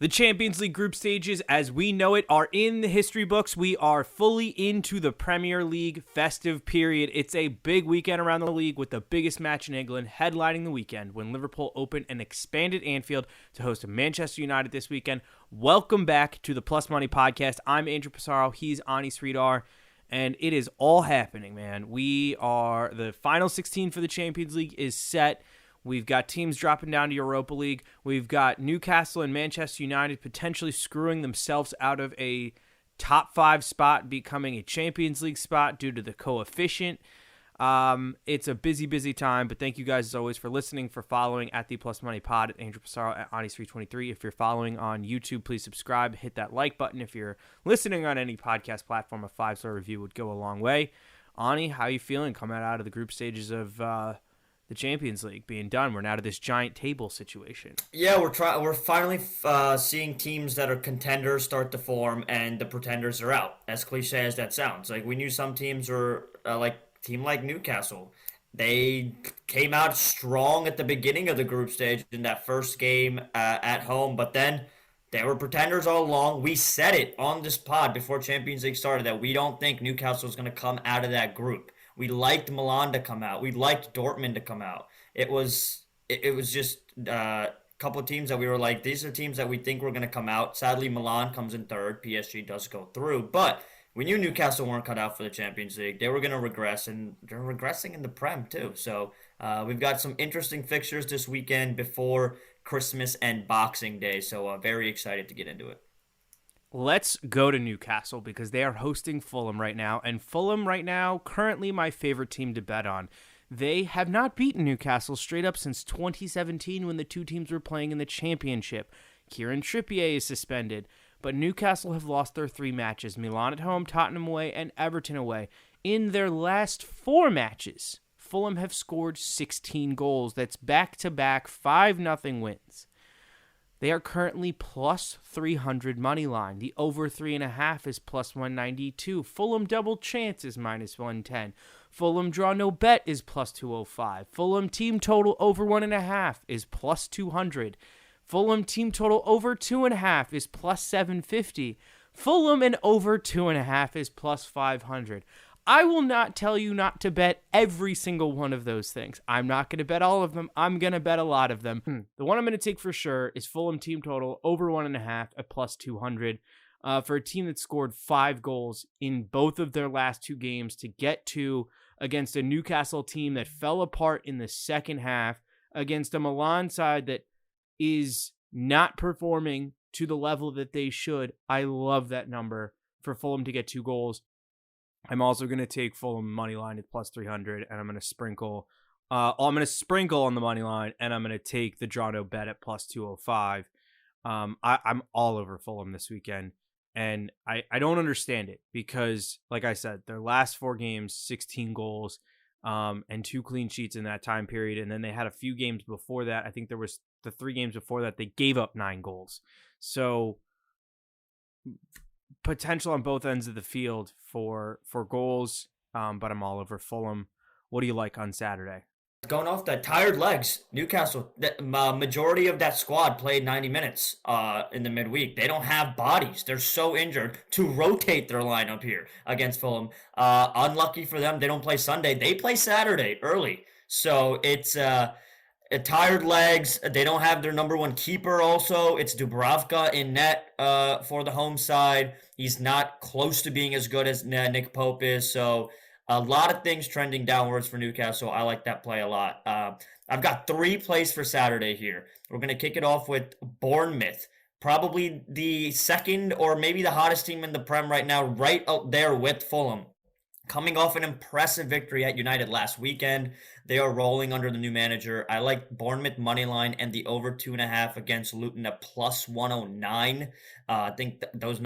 The Champions League group stages, as we know it, are in the history books. We are fully into the Premier League festive period. It's a big weekend around the league with the biggest match in England headlining the weekend when Liverpool open an expanded Anfield to host Manchester United this weekend. Welcome back to the Plus Money Podcast. I'm Andrew Passaro. He's Ani Sridhar. And it is all happening, man. The final 16 for the Champions League is set. We've got teams dropping down to Europa League. We've got Newcastle and Manchester United potentially screwing themselves out of a top 5 spot, becoming a Champions League spot due to the coefficient. It's a busy, busy time, but thank you guys as always for listening, for following at the Plus Money Pod, at Andrew Passaro, at Ani323. If you're following on YouTube, please subscribe, hit that like button. If you're listening on any podcast platform, a 5-star review would go a long way. Ani, how you feeling coming out of the group stages of the Champions League being done? We're now to this giant table situation. Yeah, we're finally seeing teams that are contenders start to form, and the pretenders are out. As cliche as that sounds, like we knew some teams were team like Newcastle. They came out strong at the beginning of the group stage in that first game at home, but then they were pretenders all along. We said it on this pod before Champions League started that we don't think Newcastle is going to come out of that group. We liked Milan to come out. We liked Dortmund to come out. It was just a couple of teams that we were like, these are teams that we think were going to come out. Sadly, Milan comes in third. PSG does go through. But we knew Newcastle weren't cut out for the Champions League. They were going to regress, and they're regressing in the Prem too. So we've got some interesting fixtures this weekend before Christmas and Boxing Day. So very excited to get into it. Let's go to Newcastle because they are hosting Fulham right now. And Fulham right now, currently my favorite team to bet on. They have not beaten Newcastle straight up since 2017 when the two teams were playing in the championship. Kieran Trippier is suspended. But Newcastle have lost their 3 matches. Milan at home, Tottenham away, and Everton away. In their last 4 matches, Fulham have scored 16 goals. That's back-to-back 5-0 wins. They are currently plus 300 money line. The over 3.5 is plus 192. Fulham double chance is minus 110. Fulham draw no bet is plus 205. Fulham team total over 1.5 is plus 200. Fulham team total over 2.5 is plus 750. Fulham and over 2.5 is plus 500. I will not tell you not to bet every single one of those things. I'm not going to bet all of them. I'm going to bet a lot of them. The one I'm going to take for sure is Fulham team total over 1.5 at plus 200 for a team that scored 5 goals in both of their last 2 games to get to against a Newcastle team that fell apart in the second half, against a Milan side that is not performing to the level that they should. I love that number for Fulham to get 2 goals. I'm also going to take Fulham money line at plus 300, and I'm going to sprinkle. I'm going to sprinkle on the money line, and I'm going to take the draw no bet at plus 205. I'm all over Fulham this weekend, and I don't understand it because, like I said, their last 4 games, 16 goals, and 2 clean sheets in that time period, and then they had a few games before that. I think there was the 3 games before that they gave up 9 goals. So potential on both ends of the field for goals, but I'm all over Fulham. What do you like on Saturday? Going off the tired legs, Newcastle, the majority of that squad played 90 minutes in the midweek. They don't have bodies. They're so injured to rotate their lineup here against Fulham. Unlucky for them, they don't play Sunday. They play Saturday early. So it's tired legs. They don't have their number 1 keeper also. It's Dubravka in net for the home side. He's not close to being as good as Nick Pope is. So a lot of things trending downwards for Newcastle. I like that play a lot. I've got 3 plays for Saturday here. We're going to kick it off with Bournemouth. Probably the second or maybe the hottest team in the Prem right now, right up there with Fulham. Coming off an impressive victory at United last weekend. They are rolling under the new manager. I like Bournemouth money line and the over 2.5 against Luton at plus 109. I think those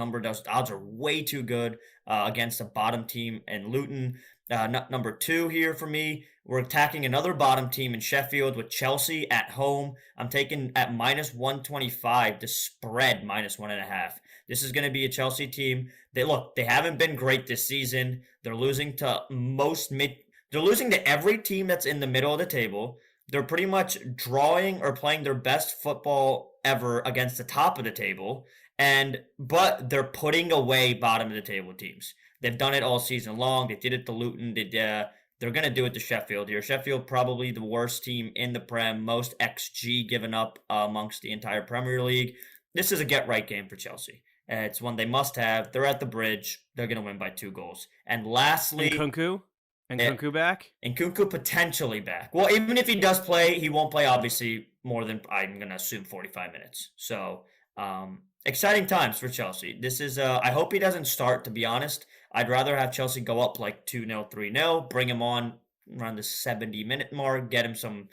odds are way too good against a bottom team in Luton. Number 2 here for me. We're attacking another bottom team in Sheffield with Chelsea at home. I'm taking at minus 125 the spread minus 1.5. This is going to be a Chelsea team. They haven't been great this season. They're losing to every team that's in the middle of the table. they're pretty much drawing or playing their best football ever against the top of the table, but they're putting away bottom of the table teams. They've done it all season long. They did it to Luton. They're going to do it to Sheffield here. Sheffield probably the worst team in the Prem, most XG given up amongst the entire Premier League. This is a get right game for Chelsea. It's one they must have. They're at the bridge. They're going to win by 2 goals. And And lastly, Kunku? And Kunku back? and Kunku potentially back. Well, even if he does play, he won't play obviously more than, I'm going to assume, 45 minutes. So, exciting times for Chelsea. This is I hope he doesn't start, to be honest. I'd rather have Chelsea go up like 2-0, 3-0, bring him on around the 70-minute mark, get him some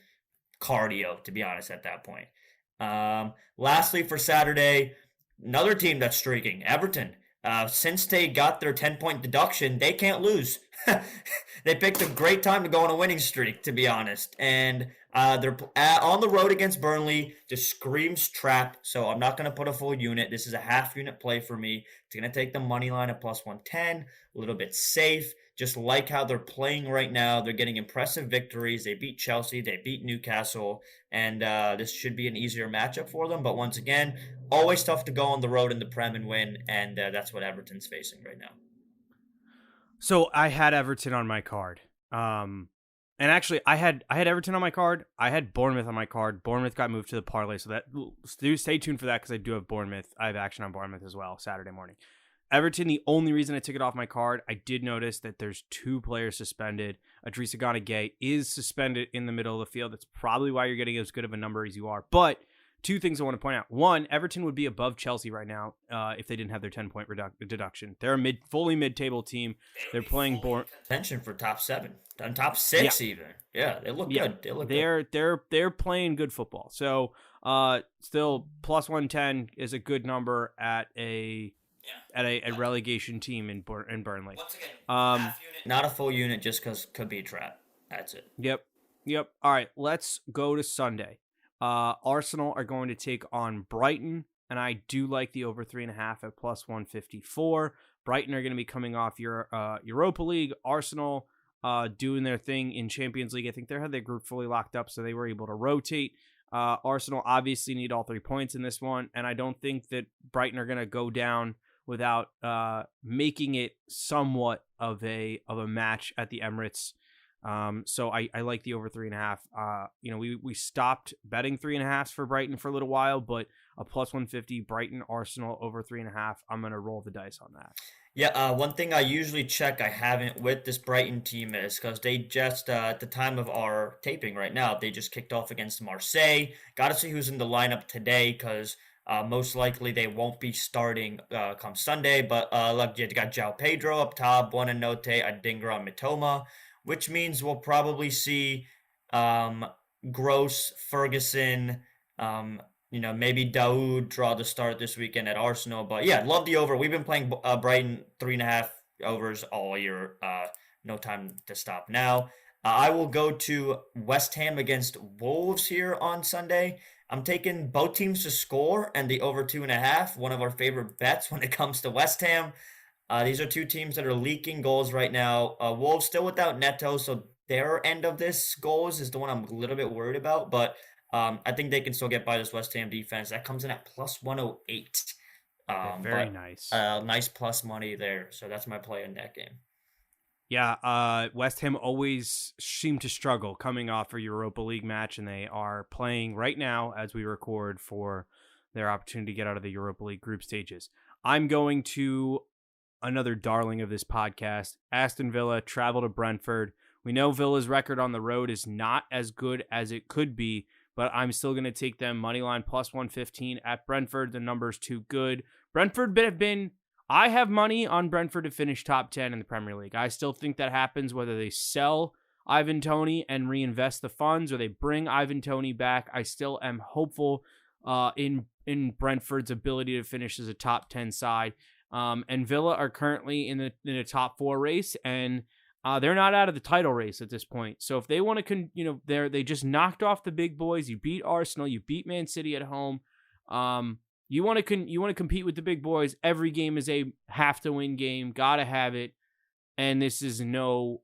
cardio, to be honest, at that point. Lastly, for Saturday, another team that's streaking, Everton. Since they got their 10-point deduction, they can't lose. They picked a great time to go on a winning streak, to be honest. And they're on the road against Burnley. Just screams trap. So I'm not going to put a full unit. This is a half unit play for me. It's going to take the money line at plus 110. A little bit safe. Just like how they're playing right now. They're getting impressive victories. They beat Chelsea. They beat Newcastle. And this should be an easier matchup for them. But once again, always tough to go on the road in the Prem and win. And that's what Everton's facing right now. So I had Everton on my card. And actually, I had Everton on my card. I had Bournemouth on my card. Bournemouth got moved to the parlay, so that stay tuned for that because I do have Bournemouth. I have action on Bournemouth as well Saturday morning. Everton, the only reason I took it off my card, I did notice that there's 2 players suspended. Idrissa Gana Gueye is suspended in the middle of the field. That's probably why you're getting as good of a number as you are. But 2 things I want to point out. One, Everton would be above Chelsea right now if they didn't have their 10-point deduction. They're a fully mid-table team. They're playing contention for top 7, and top 6 even. Yeah, they look good. They look good. They're playing good football. So still plus 110 is a good number at a relegation team in Burnley. Once again, half unit, not a full unit, just because could be a trap. That's it. Yep. All right, let's go to Sunday. Arsenal are going to take on Brighton, and I do like the over 3.5 at plus 154. Brighton are going to be coming off Europa League. Arsenal doing their thing in Champions League. I think they had their group fully locked up, so they were able to rotate. Arsenal obviously need all 3 points in this one, and I don't think that Brighton are going to go down without making it somewhat of a match at the Emirates. So I like the over 3.5. We stopped betting 3.5s for Brighton for a little while, but a plus 150 Brighton Arsenal over 3.5. I'm going to roll the dice on that. Yeah, one thing I usually check, I haven't with this Brighton team, is because they just, at the time of our taping right now, they just kicked off against Marseille. Got to see who's in the lineup today, because most likely they won't be starting come Sunday. But look, you got João Pedro up top, Buonanotte, Adingra, and Mitoma, which means we'll probably see Gross, Ferguson, maybe Daoud draw the start this weekend at Arsenal. But yeah, love the over. We've been playing Brighton 3.5 overs all year. No time to stop now. I will go to West Ham against Wolves here on Sunday. I'm taking both teams to score and the over 2.5. One of our favorite bets when it comes to West Ham. These are 2 teams that are leaking goals right now. Wolves still without Neto, so their end of this goals is the one I'm a little bit worried about. But I think they can still get by this West Ham defense. That comes in at plus 108. Very nice. Nice plus money there. So that's my play in that game. Yeah, West Ham always seem to struggle coming off a Europa League match, and they are playing right now as we record for their opportunity to get out of the Europa League group stages. I'm going to another darling of this podcast, Aston Villa, travel to Brentford. We know Villa's record on the road is not as good as it could be, but I'm still going to take them moneyline plus 115 at Brentford. The number's too good. Brentford have been... I have money on Brentford to finish top 10 in the Premier League. I still think that happens whether they sell Ivan Toney and reinvest the funds or they bring Ivan Toney back. I still am hopeful in Brentford's ability to finish as a top 10 side. And Villa are currently in the top 4 race, and they're not out of the title race at this point. So if they want to, they just knocked off the big boys. You beat Arsenal, you beat Man City at home. You want to compete with the big boys. Every game is a have to win game. Gotta have it, and this is no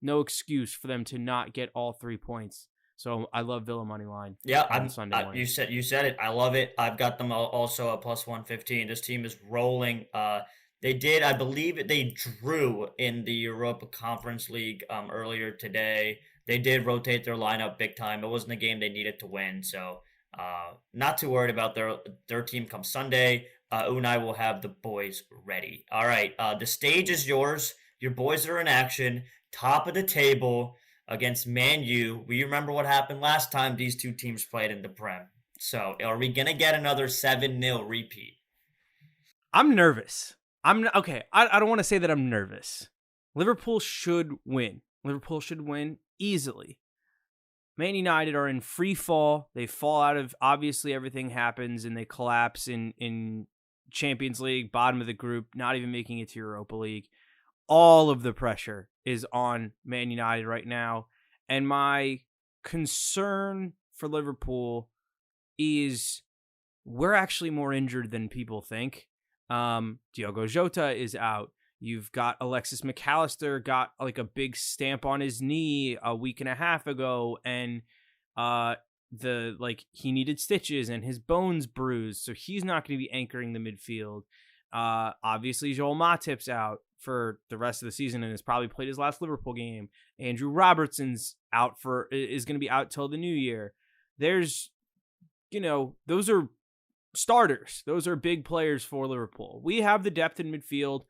excuse for them to not get all 3 points. So I love Villa money line Yeah, on Sunday you morning. said it. I love it. I've got them also at plus 115. This team is rolling. They did, I believe, they drew in the Europa Conference League earlier today. They did rotate their lineup big time. It wasn't a game they needed to win, so not too worried about their team come Sunday. Unai will have the boys ready. All right, the stage is yours. Your boys are in action, top of the table against Man U. We remember what happened last time these two teams played in the Prem. So, are we gonna get another 7-0 repeat? I'm nervous. I'm okay. I don't want to say that I'm nervous. Liverpool should win. Liverpool should win easily. Man United are in free fall. They fall out of, obviously everything happens and they collapse in Champions League, bottom of the group, not even making it to Europa League. All of the pressure is on Man United right now. And my concern for Liverpool is we're actually more injured than people think. Diogo Jota is out. You've got Alexis McAllister got like a big stamp on his knee a week and a half ago, and he needed stitches and his bones bruised, so he's not going to be anchoring the midfield. Obviously Joel Matip's out for the rest of the season and has probably played his last Liverpool game. Andrew Robertson's is going to be out till the new year. There's, those are starters. Those are big players for Liverpool. We have the depth in midfield.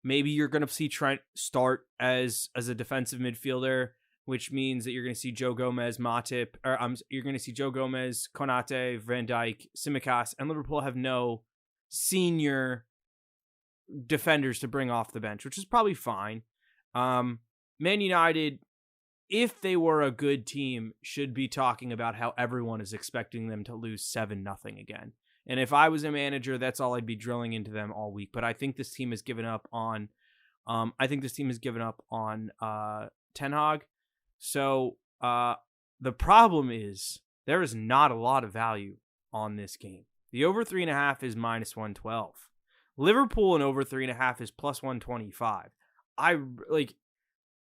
Maybe you're going to see Trent start as a defensive midfielder, which means that you're going to see Joe Gomez, you're going to see Joe Gomez, Konate, Van Dijk, Tsimikas, and Liverpool have no senior defenders to bring off the bench, which is probably fine. Man United, if they were a good team, should be talking about how everyone is expecting them to lose 7-0 again. And if I was a manager, that's all I'd be drilling into them all week. But I think this team has given up on Ten Hag. So the problem is there is not a lot of value on this game. The over 3.5 is minus 112. Liverpool and over 3.5 is plus 125.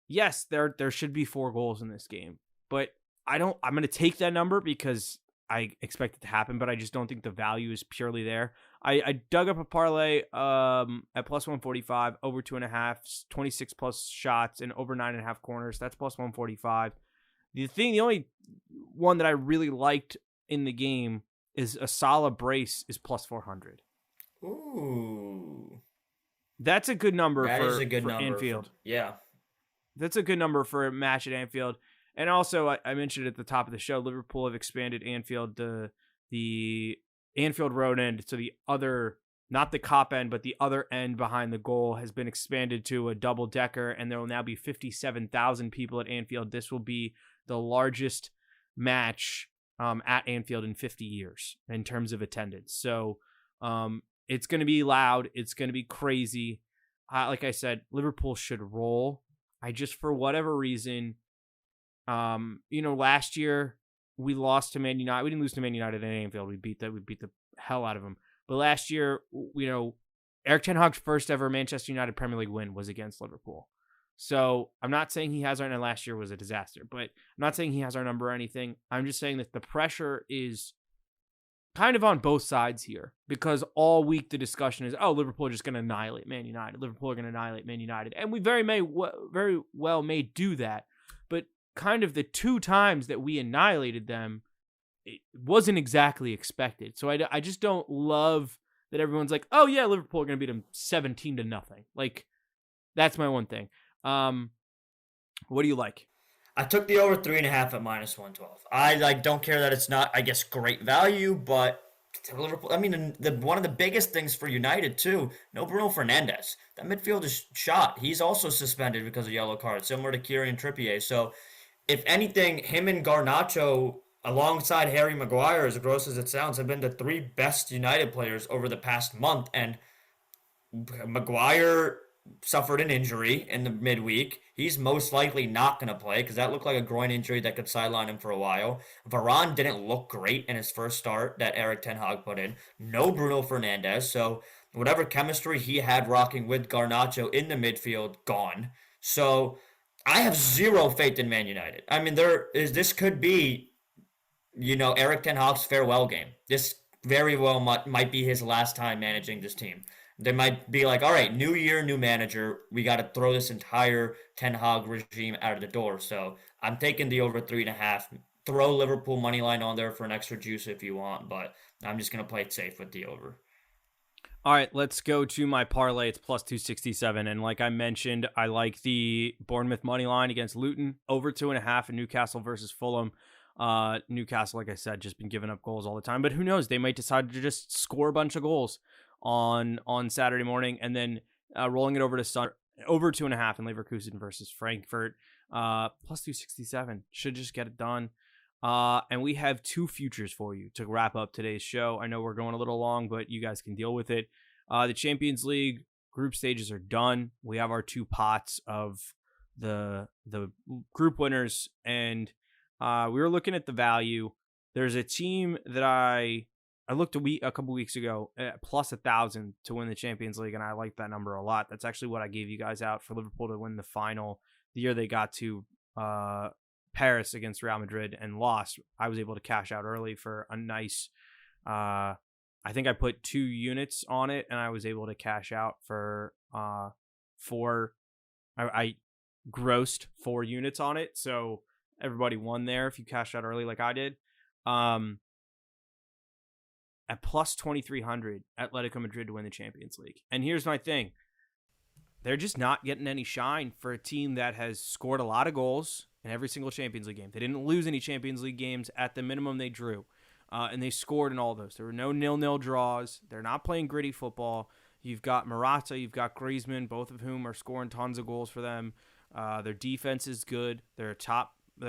Yes, there should be 4 goals in this game, but I'm going to take that number because I expect it to happen, but I just don't think the value is purely there. I dug up a parlay at plus 145, over 2.5, 26 plus shots, and over 9.5 corners. That's plus 145. The only one that I really liked in the game is a Salah brace is plus 400. Ooh. That's a good number is a good for number Anfield. Yeah. That's a good number for a match at Anfield. And also, I mentioned at the top of the show, Liverpool have expanded Anfield to the Anfield Road end. So the other, not the Kop end, but the other end behind the goal has been expanded to a double-decker, and there will now be 57,000 people at Anfield. This will be the largest match at Anfield in 50 years in terms of attendance. So it's going to be loud. It's going to be crazy. Like I said, Liverpool should roll. For whatever reason, last year we lost to Man United. We didn't lose to Man United at Anfield. We beat the hell out of them. But last year, Erik ten Hag's first ever Manchester United Premier League win was against Liverpool. So I'm not saying he has our number. Last year was a disaster, but I'm not saying he has our number or anything. I'm just saying that the pressure is kind of on both sides here, because all week the discussion is, Liverpool are just going to annihilate Man United. Liverpool are going to annihilate Man United. And we very well may do that. But kind of the 2 times that we annihilated them, it wasn't exactly expected. So I just don't love that everyone's like, oh yeah, Liverpool are going to beat them 17-0. Like, that's my one thing. What do you like? I took the over 3.5 at minus 112. I don't care that it's not, I guess, great value, but Liverpool, one of the biggest things for United too, no Bruno Fernandes. That midfield is shot. He's also suspended because of yellow cards, similar to Kieran Trippier. So if anything, him and Garnacho, alongside Harry Maguire, as gross as it sounds, have been the 3 best United players over the past month. And Maguire suffered an injury in the midweek. He's most likely not going to play because that looked like a groin injury that could sideline him for a while. Varane didn't look great in his first start that Erik ten Hag put in. No Bruno Fernandes. So whatever chemistry he had rocking with Garnacho in the midfield, gone. So I have zero faith in Man United. I mean, this could be, Eric Ten Hag's farewell game. This very well might be his last time managing this team. They might be like, all right, new year, new manager. We got to throw this entire Ten Hag regime out of the door. So I'm taking the over 3.5. Throw Liverpool money line on there for an extra juice if you want, but I'm just gonna play it safe with the over. All right, let's go to my parlay. It's plus 267. And like I mentioned, I like the Bournemouth money line against Luton, over 2.5 in Newcastle versus Fulham. Newcastle, like I said, just been giving up goals all the time. But who knows? They might decide to just score a bunch of goals on Saturday morning and then rolling it over to Sunday. Over 2.5 in Leverkusen versus Frankfurt. Plus 267. Should just get it done. And we have two futures for you to wrap up today's show. I know we're going a little long, but you guys can deal with it. The Champions League group stages are done. We have our two pots of the group winners, and we were looking at the value. There's a team that I looked a couple weeks ago at plus 1,000 to win the Champions League, and I like that number a lot. That's actually what I gave you guys out for Liverpool to win the final the year they got to Paris against Real Madrid and lost. I was able to cash out early for a nice, I think I put 2 units on it, and I was able to cash out for 4. I grossed 4 units on it, so everybody won there if you cashed out early like I did. At plus 2,300, Atletico Madrid to win the Champions League. And here's my thing. They're just not getting any shine for a team that has scored a lot of goals in every single Champions League game. They didn't lose any Champions League games. At the minimum, they drew. And they scored in all those. There were no 0-0 draws. They're not playing gritty football. You've got Morata, you've got Griezmann, both of whom are scoring tons of goals for them. Their defense is good. They're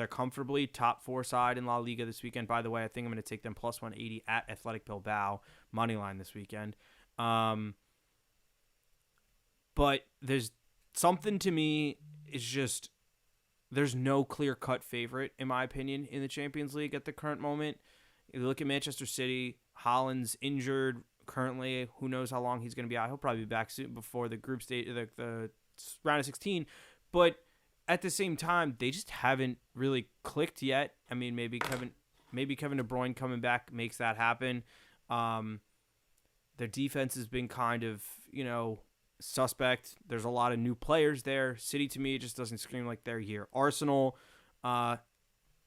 comfortably top 4 side in La Liga this weekend. By the way, I think I'm going to take them plus 180 at Athletic Bilbao money line this weekend. But there's something to me is just there's no clear-cut favorite, in my opinion, in the Champions League at the current moment. You look at Manchester City, Haaland's injured currently. Who knows how long he's going to be out. He'll probably be back soon before the group stage, the round of 16. But at the same time, they just haven't really clicked yet. I mean, maybe Kevin De Bruyne coming back makes that happen. Their defense has been kind of, suspect. There's a lot of new players there. City, to me, it just doesn't scream like their year. Arsenal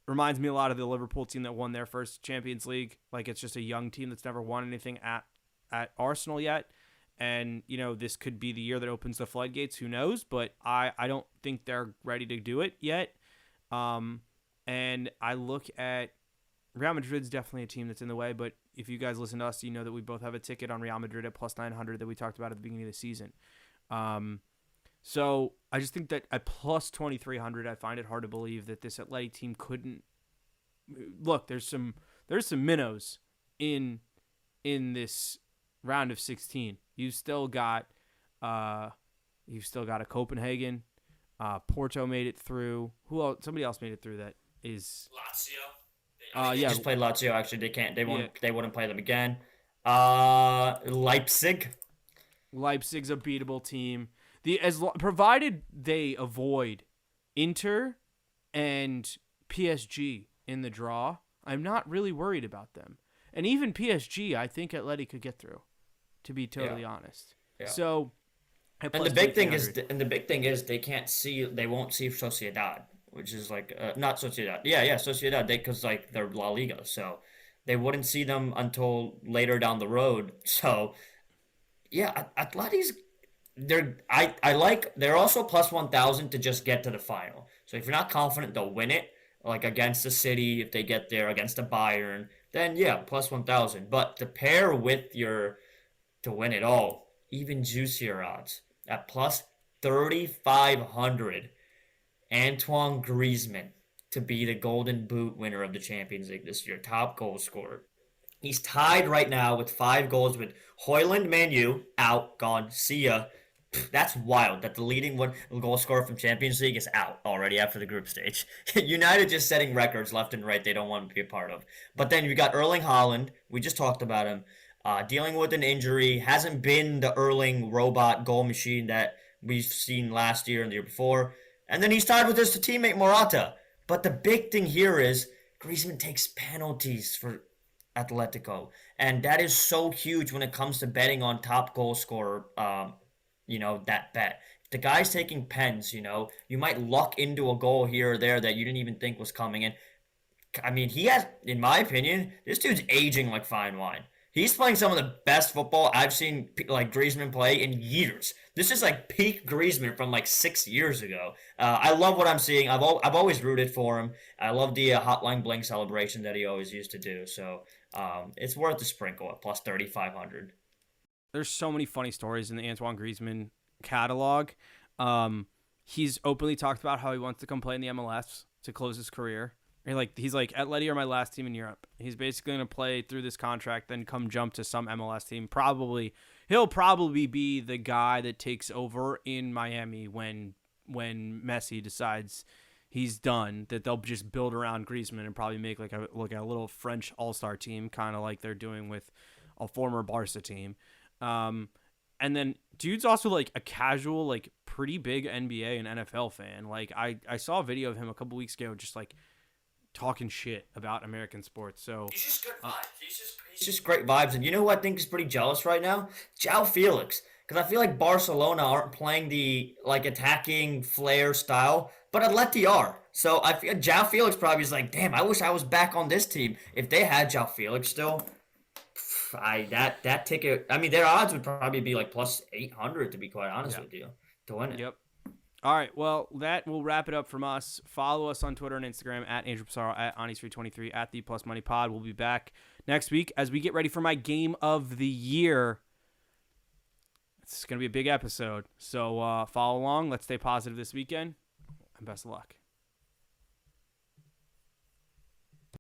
reminds me a lot of the Liverpool team that won their first Champions League. Like, it's just a young team that's never won anything at Arsenal yet. And, this could be the year that opens the floodgates. Who knows? But I don't think they're ready to do it yet. And I look at Real Madrid's definitely a team that's in the way. But if you guys listen to us, you know that we both have a ticket on Real Madrid at plus 900 that we talked about at the beginning of the season. So I just think that at plus 2,300, I find it hard to believe that this Atleti team couldn't. Look, there's some minnows in this round of 16. You've still got a Copenhagen. Porto made it through. Who else? Somebody else made it through. That is Lazio. They just played Lazio. Actually, they can't. They won't. Yeah. They wouldn't play them again. Leipzig. Leipzig's a beatable team. Provided they avoid Inter and PSG in the draw, I'm not really worried about them. And even PSG, I think Atleti could get through, to be totally honest. Yeah. So, and the big thing is, they won't see Sociedad, which is like not Sociedad. Yeah, Sociedad. Because they're La Liga, so they wouldn't see them until later down the road. So, yeah, Atleti's. They're also plus 1,000 to just get to the final. So if you're not confident they'll win it, like against the City, if they get there against the Bayern, then yeah, plus 1,000. But to pair with to win it all, even juicier odds at plus 3,500. Antoine Griezmann to be the Golden Boot winner of the Champions League this year, top goal scorer. He's tied right now with 5 goals with Højlund, Man U, out, gone, see ya. That's wild that the leading goal scorer from Champions League is out already after the group stage. United just setting records left and right they don't want to be a part of. But then you got Erling Haaland. We just talked about him. Dealing with an injury. Hasn't been the Erling robot goal machine that we've seen last year and the year before. And then he's tied with his teammate Morata. But the big thing here is Griezmann takes penalties for Atletico. And that is so huge when it comes to betting on top goal scorer, that bet. The guy's taking pens, you might luck into a goal here or there that you didn't even think was coming in. I mean, he has, in my opinion, this dude's aging like fine wine. He's playing some of the best football I've seen like Griezmann play in years. This is like peak Griezmann from like 6 years ago. I love what I'm seeing. I've always rooted for him. I love the Hotline Bling celebration that he always used to do. So it's worth the sprinkle at plus 3,500. There's so many funny stories in the Antoine Griezmann catalog. He's openly talked about how he wants to come play in the MLS to close his career. He's like, Atleti are my last team in Europe. He's basically going to play through this contract, then come jump to some MLS team. He'll probably be the guy that takes over in Miami when Messi decides he's done, that they'll just build around Griezmann and probably make like a little French all-star team, kind of like they're doing with a former Barca team. And then dude's also like a casual, like pretty big NBA and NFL fan. Like I saw a video of him a couple weeks ago, just like talking shit about American sports. So he's just good vibes. He's just great vibes. And you know who I think is pretty jealous right now? João Felix. Because I feel like Barcelona aren't playing the like attacking flair style, but Atleti are. So I feel João Felix probably is like, damn, I wish I was back on this team. If they had João Felix still, that ticket. I mean, their odds would probably be like plus 800 to be quite honest with you to win it. Yep. All right, well, that will wrap it up from us. Follow us on Twitter and Instagram at Andrew Passaro, at Ani Sridhar 23, at the Plus Money Pod. We'll be back next week as we get ready for my game of the year. It's going to be a big episode, so follow along. Let's stay positive this weekend, and best of luck.